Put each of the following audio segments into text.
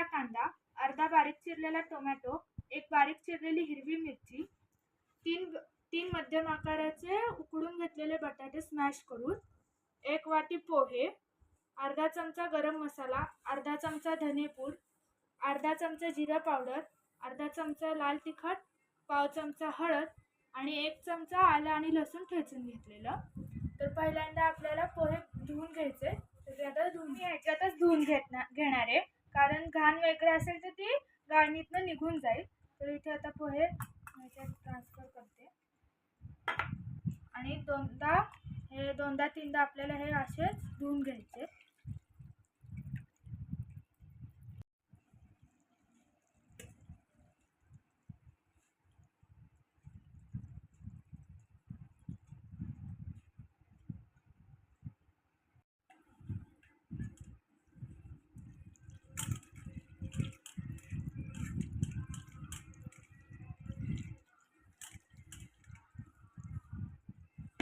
कांदा, अर्धा बारीक चिरलेला टोमॅटो, एक बारीक चिरलेली हिरवी मिरची, तीन मध्यम आकाराचे उकडून घेतलेले बटाटे स्मॅश करून, 1 वाटी पोहे, अर्धा चमचा गरम मसाला, अर्धा चमचा धनेपूड, अर्धा चमचा जिरा पावडर, अर्धा चमचा लाल तिखट, पाव चमचा हळद आणि 1 चमचा आलं आणि लसूण ठेचून घेतलेलं. तर पहिल्यांदा आपल्याला पोहे धुवून घ्यायचे. तर ते आता ह्याच्यातच धुवून घेणार आहे, कारण घाण वगैरे असेल तर ती गाळणीतनं निघून जाईल. तर इथे आता पोहे ह्याच्यात ट्रान्सफर करते आणि दोनदा तीनदा आपल्याला हे असेच धुवून घ्यायचे.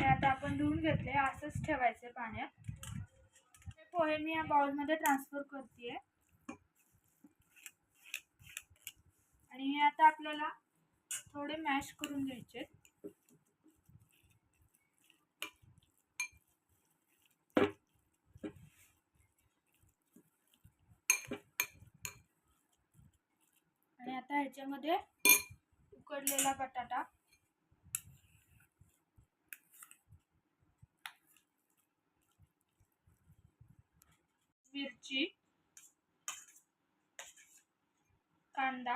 आता आपण धुवून घेतले, असंच ठेवायचे पाण्यात. हे पोहे मी या बाउलमध्ये ट्रान्सफर करते आणि हे आता आपल्याला थोडे मॅश करून घ्यायचे. आणि आता ह्याच्यामध्ये उकडलेला बटाटा, मिरची, कांदा,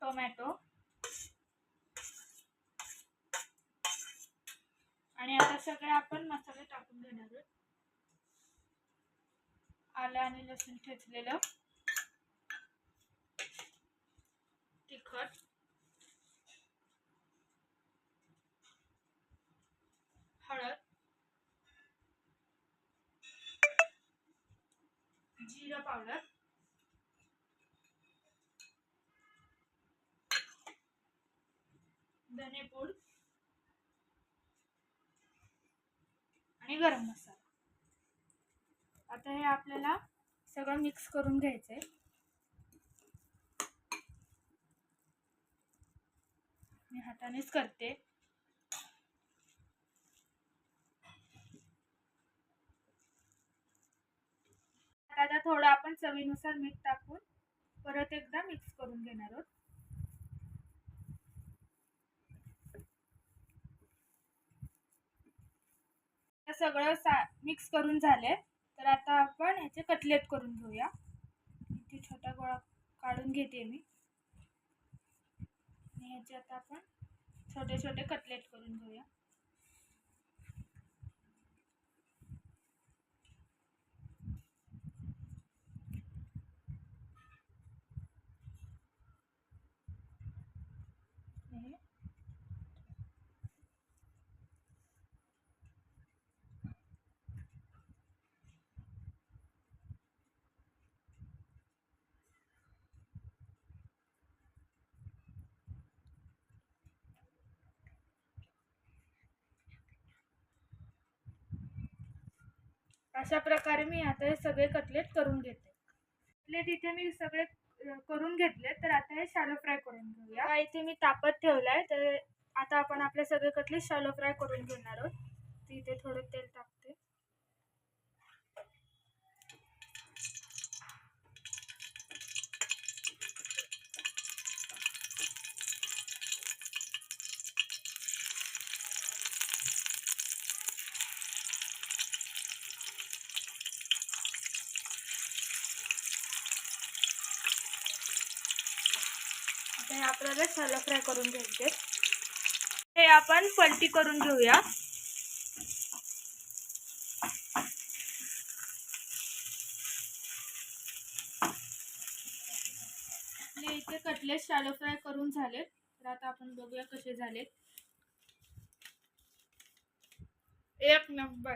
टोमॅटो आणि आता सगळे आपण मसाले टाकून घेणार आहोत. आलं आणि लसूण ठेचलेलं, तिखट, हळद, जिरा पावडर, धनेपूड आणि गरम मसाला. आता हे आपल्याला सगळं मिक्स करून घ्यायचंय. मी हातानेच करते. आता थोडं आपण चवीनुसार मीठ टाकून परत एकदा मिक्स करून घेणार आहोत. सगळं मिक्स करून झाले. तर आता आपण ह्याचे कटलेट करून घेऊया. इथे छोटा गोळा काढून घेते मी आणि ह्याचे आता आपण छोटे छोटे कटलेट करून घेऊया. अशा प्रकारे मी आता हे सगळे कटलेट करून घेते. कटलेट इथे मी सगळे करून घेतले. तर आता हे शॅलो फ्राय करून घेऊया. इथे मी तापत ठेवलाय. तर आता आपण आपले सगळे कटलेट शॅलो फ्राय करून घेणार आहोत. तर इथे थोडं तेल टाकते. हे आपल्याला शॅलो फ्राय करून घ्यायचे. हे आपण पलटी करून घेऊया. इथे कटलेट शॅलो फ्राय करून झाले. तर आता आपण बघूया कसे झाले. एक नंबर.